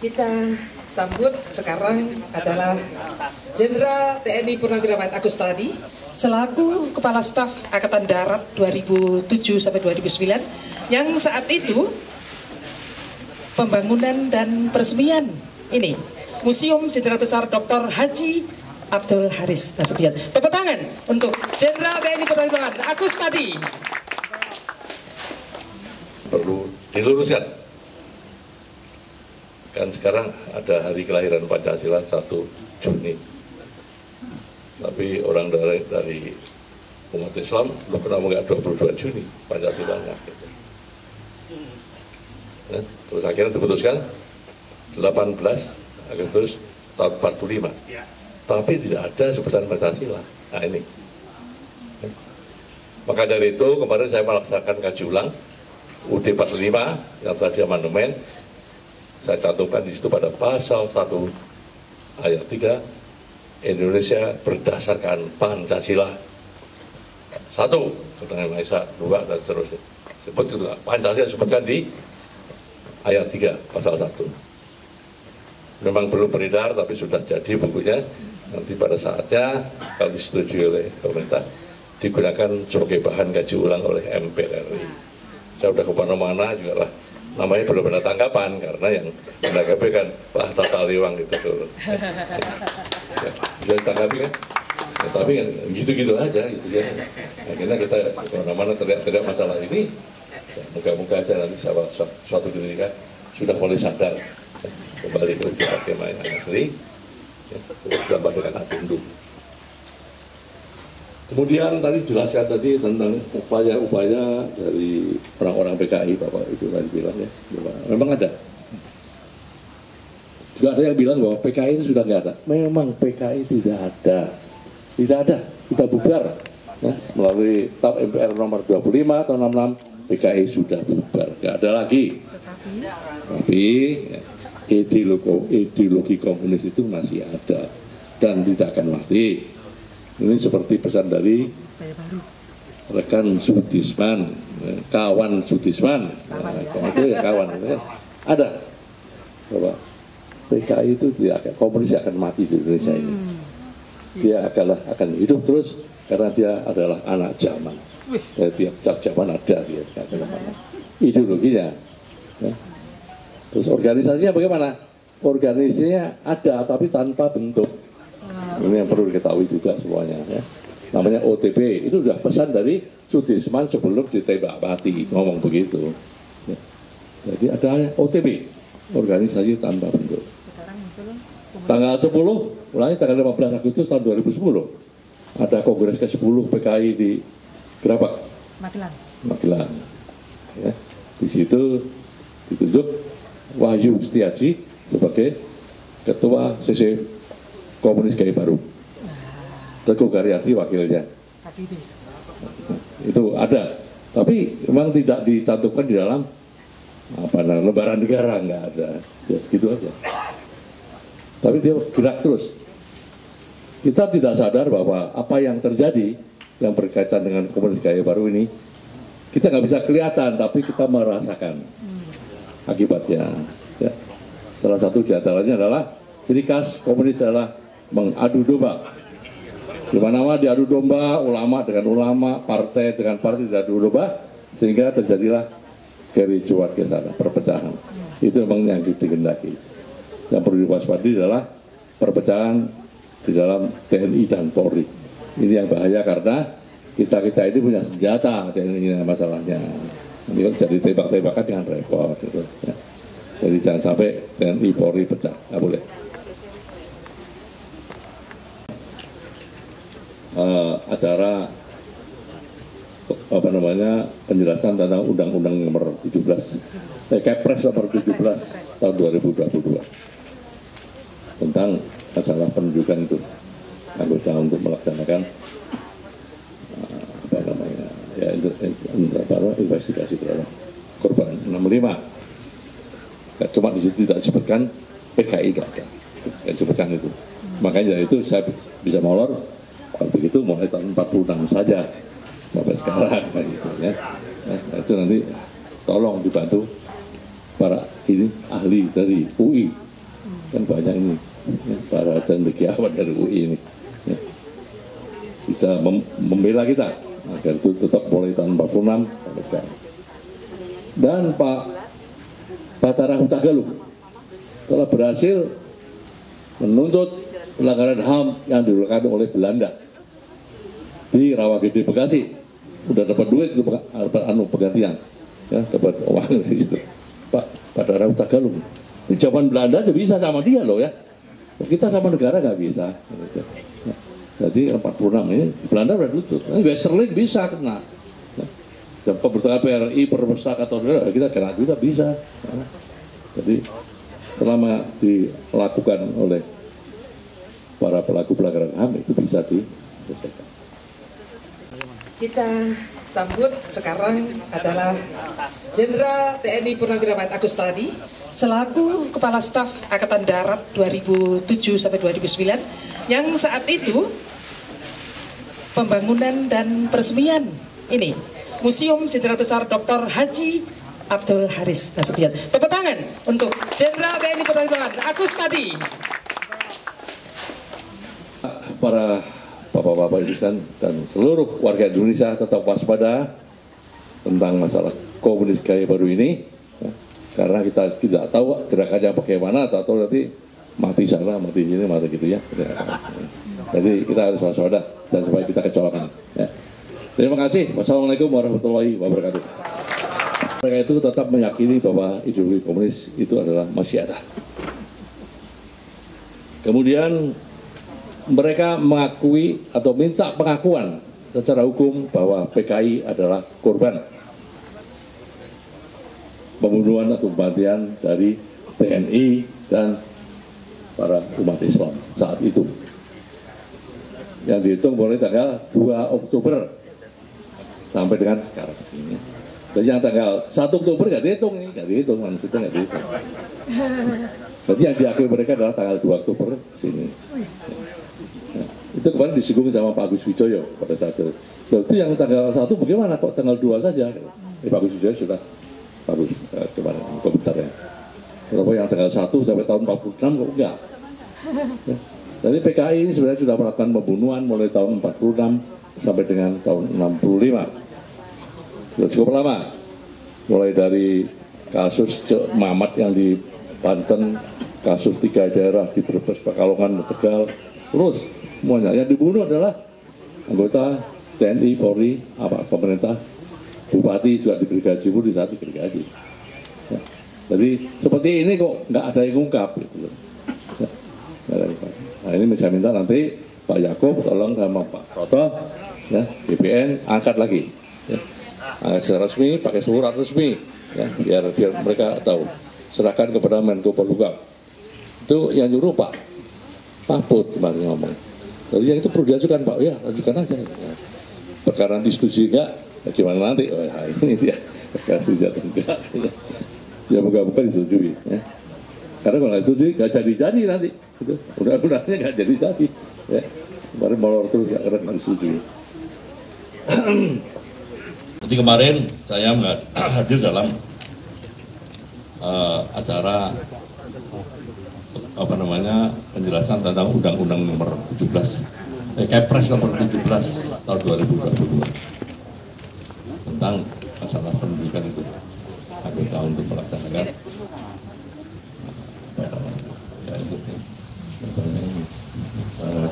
Kita sambut sekarang adalah Jenderal TNI Purnawirawan Agustadi selaku Kepala Staf Angkatan Darat 2007 sampai 2009 yang saat itu pembangunan dan peresmian ini Museum Jenderal Besar Dr. Haji Abdul Haris Nasution. Tepuk tangan untuk Jenderal TNI Purnawirawan Agustadi. Perlu diluruskan. Kan sekarang ada hari kelahiran Pancasila 1 Juni. Tapi orang dari umat Islam, lo kenapa nggak 22 Juni Pancasilanya? Gitu. Nah, terus akhirnya diputuskan 18 Agustus tahun 45. Tapi tidak ada sebutan Pancasila. Nah ini. Maka dari itu kemarin saya melaksanakan kaji ulang UD 45 yang tadi amandemen. Saya cantumkan di situ pada pasal 1 ayat 3 Indonesia berdasarkan Pancasila 1 keterangan Maha Esa 2 dan seterusnya. Seperti itu Pancasila disebutkan di ayat 3 pasal 1. Memang belum beredar tapi sudah jadi bukunya. Nanti pada saatnya kalau disetujui oleh pemerintah digunakan sebagai bahan kaji ulang oleh MPR RI. Saya sudah kemana-mana juga lah. Namanya belum ada tanggapan karena yang menanggapi kan Pak Tata Liwang itu tuh. Ya, bisa ditanggapi kan? Ya, tapi kan gitu-gitu aja gitu ya. Akhirnya kita kemana-mana teriak-teriak masalah ini. Ya, muka-muka aja nanti suatu ketika sudah mulai sadar ya, kembali ke tema yang asli. Ya, sudah berdasarkan adendum. Kemudian tadi jelaskan tadi tentang upaya-upaya dari orang-orang PKI, Bapak itu tadi bilang ya, memang ada. Juga ada yang bilang bahwa PKI itu sudah nggak ada. Memang PKI tidak ada, sudah bubar. Ya, melalui TAP MPR nomor 25 tahun 66 PKI sudah bubar, nggak ada lagi. Tapi ya, ideologi komunis itu masih ada dan tidak akan mati. Ini seperti pesan dari rekan Sutisman, kawan Sutisman, itu ya kawan, ada bahwa PKI itu tidak komunis akan mati di Indonesia ini. Dia akan hidup terus karena dia adalah anak zaman. Tiap zaman ada dia, ideologinya. Terus organisasinya bagaimana? Organisasinya ada tapi tanpa bentuk. Ini yang perlu diketahui juga semuanya ya. Namanya OTP, itu sudah pesan dari Sutisman sebelum ditembak mati, ngomong begitu ya. Jadi ada OTP, organisasi tanpa bentuk. Tanggal 10, mulai tanggal 15 Agustus tahun 2010 ada Kongres ke-10 PKI di Gerabak, Magelang ya. Di situ ditunjuk Wahyu Setiaji sebagai Ketua CC Komunis Gaya Baru, Teguh Karyadi wakilnya. Itu ada, tapi memang tidak dicantumkan di dalam lembaran negara, nggak ada, ya segitu aja. Tapi dia gerak terus. Kita tidak sadar bahwa apa yang terjadi yang berkaitan dengan Komunis Gaya Baru ini, kita nggak bisa kelihatan, tapi kita merasakan akibatnya. Ya. Salah satu di antaranya adalah ciri khas komunis adalah mengadu domba. Di mana-mana diadu domba, ulama dengan ulama, partai dengan partai diadu domba, sehingga terjadilah kericuan ke sana, perpecahan. Itu memang yang dikehendaki. Yang perlu diwaspadai adalah perpecahan di dalam TNI dan Polri. Ini yang bahaya karena kita ini punya senjata, TNI masalahnya. Ini jadi tembak-tembakan dengan repot. Gitu, ya. Jadi jangan sampai TNI Polri pecah, nggak boleh. Acara penjelasan tentang Undang-Undang nomor 17 Kepres nomor 17 tahun 2022 tentang masalah penunjukan itu anggota untuk melaksanakan investigasi terhadap korban 65. Cuma di situ tidak disebutkan PKI, tidak ada, tidak disebutkan itu. Makanya dari itu saya bisa molor. Kalau begitu mulai tahun 46 saja sampai sekarang gitu ya. Nah, itu nanti tolong dibantu para ini ahli dari UI, kan banyak ini ya, para cendekiawan dari UI ini ya, bisa membela kita agar itu tetap mulai tahun 46. Dan Pak Bathara Hutagalung telah berhasil menuntut pelanggaran HAM yang dilakukan oleh Belanda di Rawagede Bekasi. Udah dapat duit itu penggantian ya, dapat uang gitu. Pak Bathara Hutagalung ini zaman Belanda aja bisa sama dia loh ya, kita sama negara nggak bisa gitu. Jadi 46 ini Belanda udah tutup, Westerling bisa kena ya. Pembentukan PRI, perpustakaan atau kita kena juga bisa ya. Jadi selama dilakukan oleh para pelaku pelanggaran HAM itu bisa diselesaikan. Kita sambut sekarang adalah Jenderal TNI Purnawirawan Agus Tadi selaku Kepala Staf Angkatan Darat 2007 sampai 2009 yang saat itu pembangunan dan peresmian ini Museum Jenderal Besar Dr. Haji Abdul Haris Nasution. Tepuk tangan untuk Jenderal TNI Purnawirawan Agus Tadi. Para bapak-bapak dan seluruh warga Indonesia tetap waspada tentang masalah komunis gaya baru ini ya, karena kita tidak tahu gerakannya bagaimana, atau nanti mati sana, mati sini, mati gitu ya. Jadi kita harus waspada dan supaya kita kecolongan ya. Terima kasih. Wassalamualaikum warahmatullahi wabarakatuh. Mereka itu tetap meyakini bahwa ideologi komunis itu adalah masih ada. Kemudian mereka mengakui atau minta pengakuan secara hukum bahwa PKI adalah korban pembunuhan atau kematian dari TNI dan para umat Islam saat itu, yang dihitung mulai tanggal 2 Oktober sampai dengan sekarang ini. Dan yang tanggal 1 Oktober nggak dihitung, maksudnya nggak dihitung. Jadi yang diakui mereka adalah tanggal 2 Oktober sini. Itu kemarin disinggung sama Pak Agus Wijoyo pada saat itu. Berarti yang tanggal 1 bagaimana kok tanggal 2 saja? Pak Agus Wijoyo sudah bagus kemarin komentarnya. Kenapa yang tanggal 1 sampai tahun 46 kok enggak? Ya. Jadi PKI ini sebenarnya sudah melakukan pembunuhan mulai tahun 46 sampai dengan tahun 65. Sudah cukup lama. Mulai dari kasus Cek Mamat yang di Banten, kasus 3 daerah di Brebes, Pekalongan, Tegal, terus semuanya yang dibunuh adalah anggota TNI, Polri, pemerintah, bupati juga diberi gaji pun di saat diberi gaji. Ya. Jadi seperti ini kok nggak ada yang ngungkap gitu loh. Ya. Nah ini saya minta nanti Pak Yakub tolong sama Pak Toto, ya, BPN angkat lagi, ya. Secara resmi pakai surat resmi, ya, biar mereka tahu. Serahkan kepada Menko Polhukam. Itu yang nyuruh Pak Mahfud kemarin ngomong. Jadi yang itu perlu diajukan Pak, ya ajukan aja. Perkara nanti setuju enggak, ya gimana nanti? Oh, ya, ini dia, kasih jatuh enggak. Ya moga-moga disetujui. Ya. Karena kalau nggak setuju, nggak jadi-jadi nanti. Gitu. Mudah-mudahannya nggak jadi-jadi. Ya. Kemarin molor terus, karena nggak disetujui. Jadi kemarin saya hadir dalam acara penjelasan tentang Undang-Undang nomor 17, Kepres nomor 17 tahun 2022 tentang masalah pendidikan itu, anggota untuk melaksanakan ya itu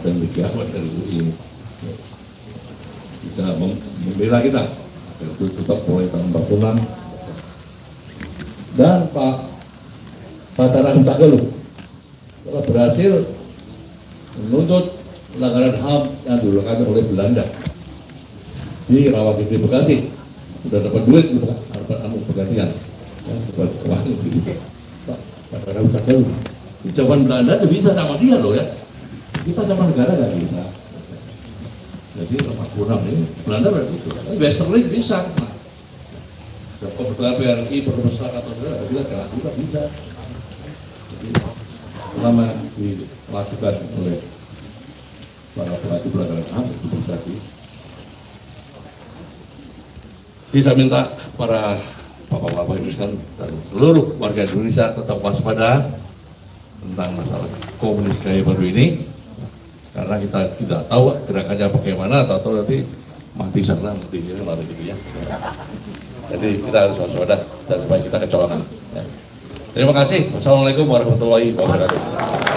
dan digawan dari UI bisa membela kita agar itu tetap mulai tahun 46. Dan Pak Bathara Hutagalung telah berhasil menuntut pelanggaran HAM yang dilakukan oleh Belanda di Rawagede Bekasi. Sudah dapat duit, dapat penggantian, dapat uang gitu. Pak Bathara Hutagalung di zaman Belanda itu bisa sama dia loh ya, kita sama negara nggak bisa. Jadi 46 ini Belanda berarti itu, Westerling bisa. Pembentukan PRI, perpustakaan atau kita kena juga bisa. Jadi selama dilakukan oleh para pelaku pelanggaran HAM itu bisa sih. Bisa minta para Bapak-bapak Ibu sekalian dan seluruh warga Indonesia tetap waspada tentang masalah komunis gaya baru ini, karena kita tidak tahu gerakannya bagaimana, atau nanti mati sana, mati sini, mati gitu ya. Jadi kita harus waspada dan supaya kita kecolongan. Ya. Terima kasih. Wassalamualaikum warahmatullahi wabarakatuh.